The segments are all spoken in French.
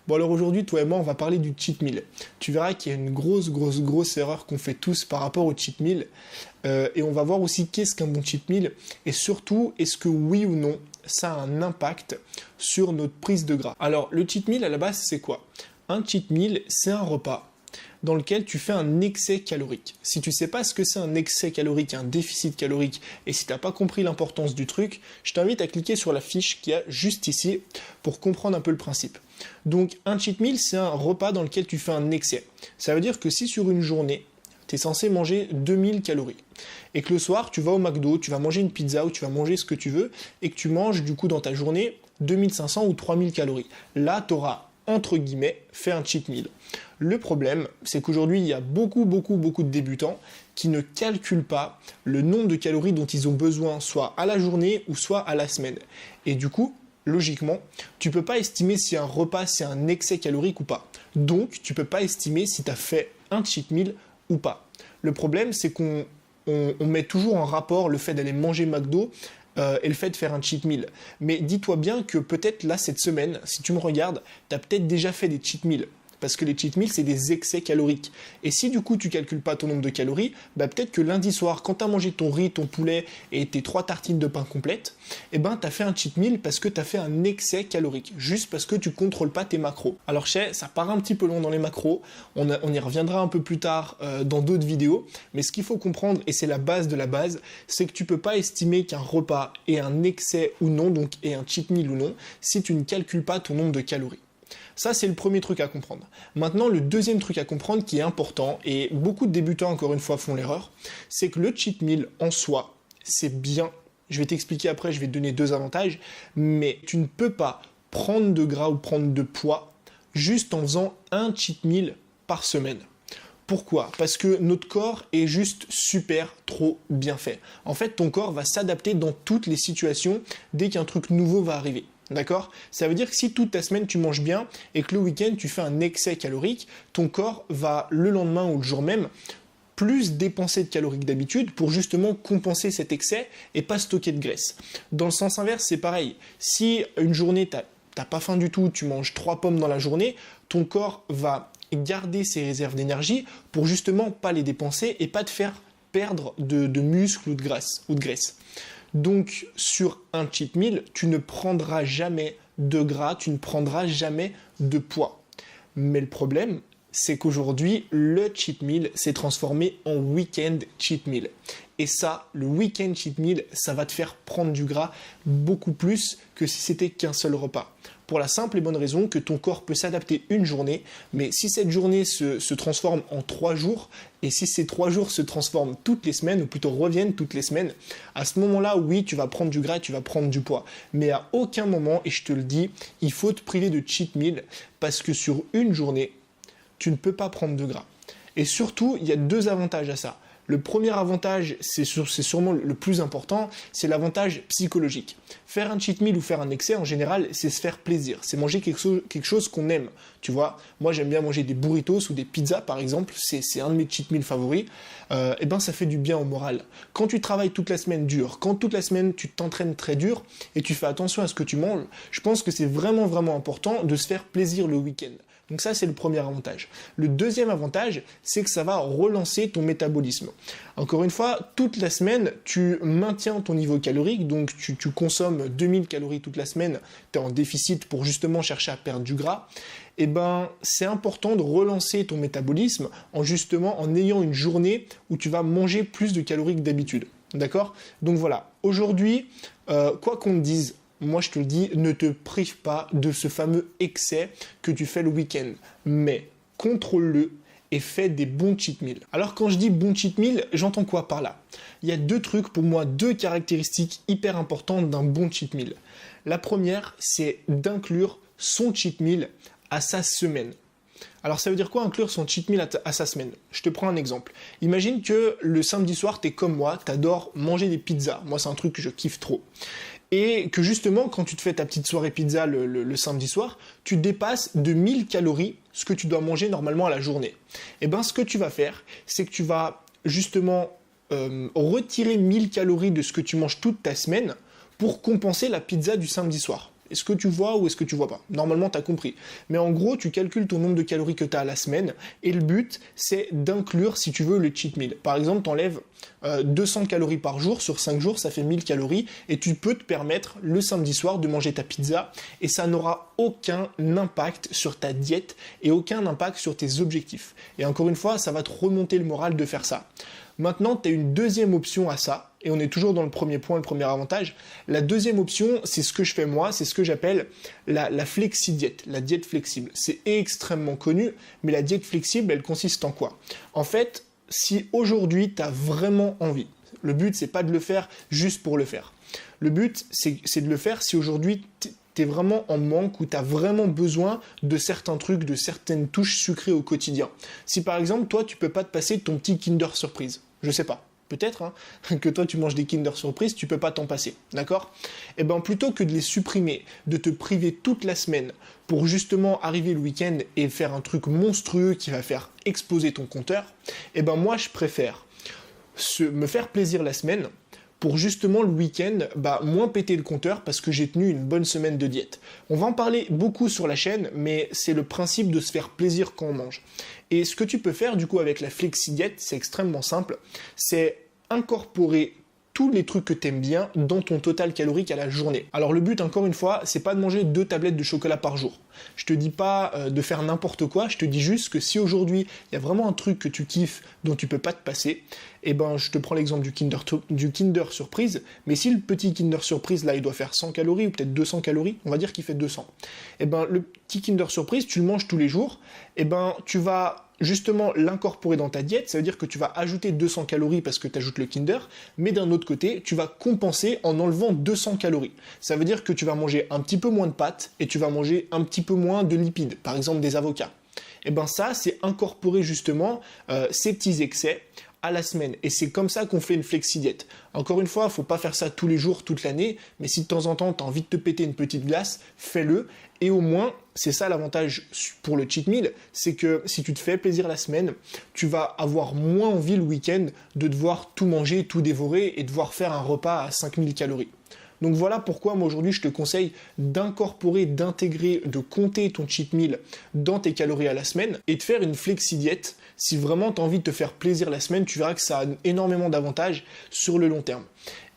Bon alors aujourd'hui, toi et moi, on va parler du cheat meal. Tu verras qu'il y a une grosse erreur qu'on fait tous par rapport au cheat meal. Et on va voir aussi qu'est-ce qu'un bon cheat meal. Et surtout, est-ce que oui ou non, ça a un impact sur notre prise de gras. Alors le cheat meal à la base, c'est quoi? Un cheat meal, c'est un repas dans lequel tu fais un excès calorique. Si tu sais pas ce que c'est un excès calorique, un déficit calorique, et si t'as pas compris l'importance du truc, je t'invite à cliquer sur la fiche qu'il y a juste ici pour comprendre un peu le principe. Donc un cheat meal, c'est un repas dans lequel tu fais un excès. Ça veut dire que si sur une journée, tu es censé manger 2000 calories, et que le soir, tu vas au McDo, tu vas manger une pizza ou tu vas manger ce que tu veux, et que tu manges du coup dans ta journée 2500 ou 3000 calories. Là, tu auras entre guillemets, fait un cheat meal. Le problème, c'est qu'aujourd'hui, il y a beaucoup de débutants qui ne calculent pas le nombre de calories dont ils ont besoin, soit à la journée ou soit à la semaine. Et du coup, logiquement, tu peux pas estimer si un repas, c'est un excès calorique ou pas. Donc, tu peux pas estimer si tu as fait un cheat meal ou pas. Le problème, c'est qu'on met toujours en rapport le fait d'aller manger McDo et le fait de faire un cheat meal. Mais dis-toi bien que peut-être là, cette semaine, si tu me regardes, tu as peut-être déjà fait des cheat meals. Parce que les cheat meals, c'est des excès caloriques. Et si du coup, tu calcules pas ton nombre de calories, bah peut-être que lundi soir, quand tu as mangé ton riz, ton poulet et tes 3 tartines de pain complètes, eh ben, tu as fait un cheat meal parce que tu as fait un excès calorique. Juste parce que tu contrôles pas tes macros. Alors, ça part un petit peu long dans les macros. On y reviendra un peu plus tard dans d'autres vidéos. Mais ce qu'il faut comprendre, et c'est la base de la base, c'est que tu peux pas estimer qu'un repas est un excès ou non, donc est un cheat meal ou non, si tu ne calcules pas ton nombre de calories. Ça, c'est le premier truc à comprendre. Maintenant, le deuxième truc à comprendre qui est important, et beaucoup de débutants, encore une fois, font l'erreur, c'est que le cheat meal en soi, c'est bien. Je vais t'expliquer après, je vais te donner 2 avantages, mais tu ne peux pas prendre de gras ou prendre de poids juste en faisant un cheat meal par semaine. Pourquoi? Parce que notre corps est juste super trop bien fait. En fait, ton corps va s'adapter dans toutes les situations dès qu'un truc nouveau va arriver. D'accord? Ça veut dire que si toute ta semaine tu manges bien et que le week-end tu fais un excès calorique, ton corps va le lendemain ou le jour même plus dépenser de calories que d'habitude pour justement compenser cet excès et pas stocker de graisse. Dans le sens inverse, c'est pareil. Si une journée t'as pas faim du tout, tu manges 3 pommes dans la journée, ton corps va garder ses réserves d'énergie pour justement pas les dépenser et pas te faire perdre de muscles ou de graisse. Donc, sur un cheat meal, tu ne prendras jamais de gras, tu ne prendras jamais de poids. Mais le problème, c'est qu'aujourd'hui, le cheat meal s'est transformé en week-end cheat meal. Et ça, le week-end cheat meal, ça va te faire prendre du gras beaucoup plus que si c'était qu'un seul repas. Pour la simple et bonne raison que ton corps peut s'adapter une journée, mais si cette journée se transforme en 3 jours, et si ces 3 jours se transforment toutes les semaines, ou plutôt reviennent toutes les semaines, à ce moment-là, oui, tu vas prendre du gras, tu vas prendre du poids. Mais à aucun moment, et je te le dis, il faut te priver de cheat meal, parce que sur une journée, tu ne peux pas prendre de gras. Et surtout, il y a 2 avantages à ça. Le premier avantage, c'est sûrement le plus important, c'est l'avantage psychologique. Faire un cheat meal ou faire un excès, en général, c'est se faire plaisir. C'est manger quelque chose qu'on aime. Tu vois, moi j'aime bien manger des burritos ou des pizzas par exemple, c'est un de mes cheat meals favoris. Et ben ça fait du bien au moral. Quand tu travailles toute la semaine dur, quand toute la semaine tu t'entraînes très dur et tu fais attention à ce que tu manges, je pense que c'est vraiment important de se faire plaisir le week-end. Donc ça, c'est le premier avantage. Le deuxième avantage, c'est que ça va relancer ton métabolisme. Encore une fois, toute la semaine, tu maintiens ton niveau calorique, donc tu consommes 2000 calories toute la semaine, tu es en déficit pour justement chercher à perdre du gras. Et ben, c'est important de relancer ton métabolisme en ayant une journée où tu vas manger plus de calories que d'habitude. D'accord? Donc voilà, aujourd'hui, quoi qu'on te dise, moi je te le dis, ne te prive pas de ce fameux excès que tu fais le week-end, mais contrôle-le et fais des bons cheat meals. Alors quand je dis bon cheat meal, j'entends quoi par là? Il y a 2 trucs pour moi, 2 caractéristiques hyper importantes d'un bon cheat meal. La première, c'est d'inclure son cheat meal à sa semaine. Alors ça veut dire quoi inclure son cheat meal à sa semaine? Je te prends un exemple. Imagine que le samedi soir, t'es comme moi, t'adores manger des pizzas. Moi c'est un truc que je kiffe trop. Et que justement, quand tu te fais ta petite soirée pizza le samedi soir, tu dépasses de 1000 calories ce que tu dois manger normalement à la journée. Et bien ce que tu vas faire, c'est que tu vas justement retirer 1000 calories de ce que tu manges toute ta semaine pour compenser la pizza du samedi soir. Est-ce que tu vois ou est-ce que tu vois pas? Normalement, tu as compris. Mais en gros, tu calcules ton nombre de calories que tu as à la semaine et le but, c'est d'inclure, si tu veux, le cheat meal. Par exemple, tu enlèves 200 calories par jour, sur 5 jours, ça fait 1000 calories et tu peux te permettre le samedi soir de manger ta pizza et ça n'aura aucun impact sur ta diète et aucun impact sur tes objectifs. Et encore une fois, ça va te remonter le moral de faire ça. Maintenant, tu as une deuxième option à ça, et on est toujours dans le premier point, le premier avantage. La deuxième option, c'est ce que je fais moi, c'est ce que j'appelle la flexi-diète, la diète flexible. C'est extrêmement connu, mais la diète flexible, elle consiste en quoi? En fait, si aujourd'hui, tu as vraiment envie, le but, c'est pas de le faire juste pour le faire. Le but, c'est de le faire si aujourd'hui, t'es vraiment en manque ou t'as vraiment besoin de certains trucs, de certaines touches sucrées au quotidien. Si par exemple, toi, tu peux pas te passer ton petit Kinder Surprise, je sais pas, peut-être que toi tu manges des Kinder Surprise, tu peux pas t'en passer, d'accord? Et bien plutôt que de les supprimer, de te priver toute la semaine pour justement arriver le week-end et faire un truc monstrueux qui va faire exploser ton compteur, et ben moi je préfère me faire plaisir la semaine pour justement le week-end, moins péter le compteur parce que j'ai tenu une bonne semaine de diète. On va en parler beaucoup sur la chaîne, mais c'est le principe de se faire plaisir quand on mange. Et ce que tu peux faire du coup avec la flexi-diète, c'est extrêmement simple, c'est incorporer tous les trucs que t'aimes bien dans ton total calorique à la journée. Alors le but, encore une fois, c'est pas de manger 2 tablettes de chocolat par jour. Je te dis pas de faire n'importe quoi, je te dis juste que si aujourd'hui, il y a vraiment un truc que tu kiffes dont tu peux pas te passer, et ben je te prends l'exemple du Kinder Surprise, mais si le petit Kinder Surprise là, il doit faire 100 calories ou peut-être 200 calories, on va dire qu'il fait 200. Et ben le petit Kinder Surprise, tu le manges tous les jours, et ben tu vas justement l'incorporer dans ta diète, ça veut dire que tu vas ajouter 200 calories parce que tu ajoutes le Kinder, mais d'un autre côté, tu vas compenser en enlevant 200 calories. Ça veut dire que tu vas manger un petit peu moins de pâtes et tu vas manger un petit peu moins de lipides, par exemple des avocats. Et ben ça, c'est incorporer justement ces petits excès à la semaine. Et c'est comme ça qu'on fait une flexi-diète. Encore une fois, il ne faut pas faire ça tous les jours, toute l'année, mais si de temps en temps, tu as envie de te péter une petite glace, fais-le. Et au moins, c'est ça l'avantage pour le cheat meal, c'est que si tu te fais plaisir la semaine, tu vas avoir moins envie le week-end de devoir tout manger, tout dévorer et devoir faire un repas à 5000 calories. Donc voilà pourquoi moi aujourd'hui je te conseille d'incorporer, d'intégrer, de compter ton cheat meal dans tes calories à la semaine et de faire une flexi-diète. Si vraiment tu as envie de te faire plaisir la semaine, tu verras que ça a énormément d'avantages sur le long terme.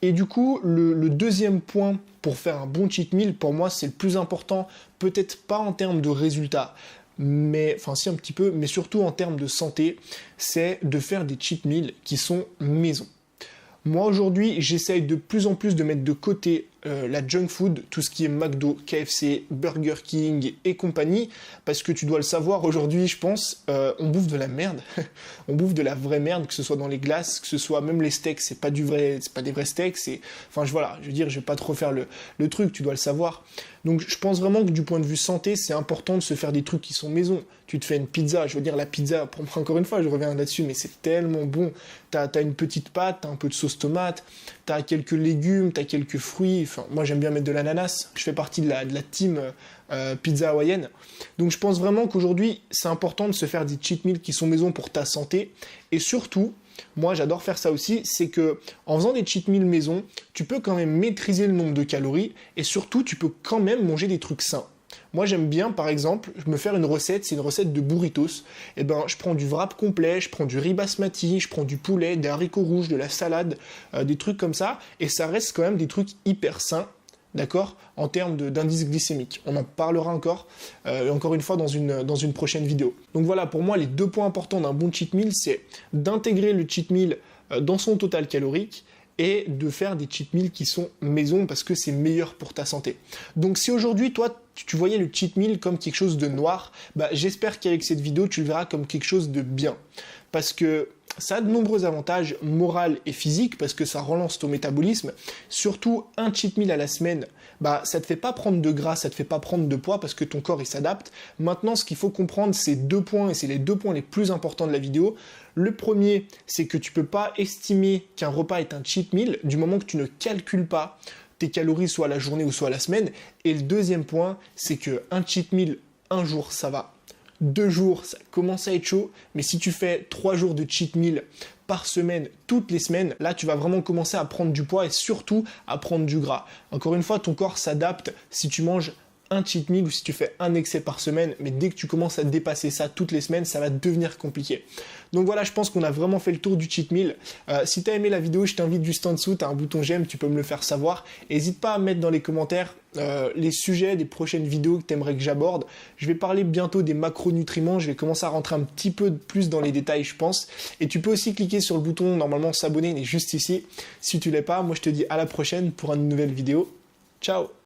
Et du coup, le deuxième point pour faire un bon cheat meal, pour moi c'est le plus important, peut-être pas en termes de résultats, mais enfin si un petit peu, mais surtout en termes de santé, c'est de faire des cheat meals qui sont maison. Moi aujourd'hui, j'essaye de plus en plus de mettre de côté la junk food, tout ce qui est McDo, KFC, Burger King et compagnie, parce que tu dois le savoir, aujourd'hui, je pense, on bouffe de la merde. On bouffe de la vraie merde, que ce soit dans les glaces, que ce soit même les steaks, c'est pas des vrais steaks, enfin voilà, je veux dire, je vais pas trop faire le truc, tu dois le savoir. Donc je pense vraiment que du point de vue santé, c'est important de se faire des trucs qui sont maison. Tu te fais une pizza, je veux dire la pizza, pour moi encore une fois, je reviens là-dessus, mais c'est tellement bon. T'as une petite pâte, t'as un peu de sauce tomate, t'as quelques légumes, t'as quelques fruits. Enfin, moi j'aime bien mettre de l'ananas. Je fais partie de la team pizza hawaïenne. Donc je pense vraiment qu'aujourd'hui, c'est important de se faire des cheat meals qui sont maison pour ta santé. Et surtout, moi j'adore faire ça aussi, c'est que en faisant des cheat meals maison, tu peux quand même maîtriser le nombre de calories et surtout tu peux quand même manger des trucs sains. Moi j'aime bien par exemple me faire une recette, c'est une recette de burritos. Et ben je prends du wrap complet, je prends du riz basmati, je prends du poulet, des haricots rouges, de la salade, des trucs comme ça, et ça reste quand même des trucs hyper sains. D'accord, en termes d'indice glycémique. On en parlera encore une fois dans une prochaine vidéo. Donc voilà, pour moi, les 2 points importants d'un bon cheat meal, c'est d'intégrer le cheat meal dans son total calorique et de faire des cheat meals qui sont maison parce que c'est meilleur pour ta santé. Donc si aujourd'hui, toi, tu voyais le cheat meal comme quelque chose de noir, j'espère qu'avec cette vidéo, tu le verras comme quelque chose de bien. Parce que ça a de nombreux avantages moraux et physiques parce que ça relance ton métabolisme. Surtout, un cheat meal à la semaine, ça te fait pas prendre de gras, ça te fait pas prendre de poids parce que ton corps il s'adapte. Maintenant, ce qu'il faut comprendre, c'est 2 points et c'est les 2 points les plus importants de la vidéo. Le premier, c'est que tu peux pas estimer qu'un repas est un cheat meal du moment que tu ne calcules pas tes calories soit à la journée ou soit à la semaine. Et le deuxième point, c'est que un cheat meal un jour ça va. 2 jours, ça commence à être chaud, mais si tu fais 3 jours de cheat meal par semaine, toutes les semaines, là tu vas vraiment commencer à prendre du poids et surtout à prendre du gras. Encore une fois, ton corps s'adapte si tu manges un cheat meal ou si tu fais un excès par semaine, mais dès que tu commences à dépasser ça toutes les semaines, ça va devenir compliqué. Donc voilà, je pense qu'on a vraiment fait le tour du cheat meal. Si tu as aimé la vidéo, je t'invite juste en dessous, tu as un bouton j'aime, tu peux me le faire savoir. N'hésite pas à mettre dans les commentaires les sujets des prochaines vidéos que tu aimerais que j'aborde. Je vais parler bientôt des macronutriments, je vais commencer à rentrer un petit peu plus dans les détails, je pense. Et tu peux aussi cliquer sur le bouton, normalement s'abonner, il est juste ici. Si tu l'es pas, moi je te dis à la prochaine pour une nouvelle vidéo. Ciao!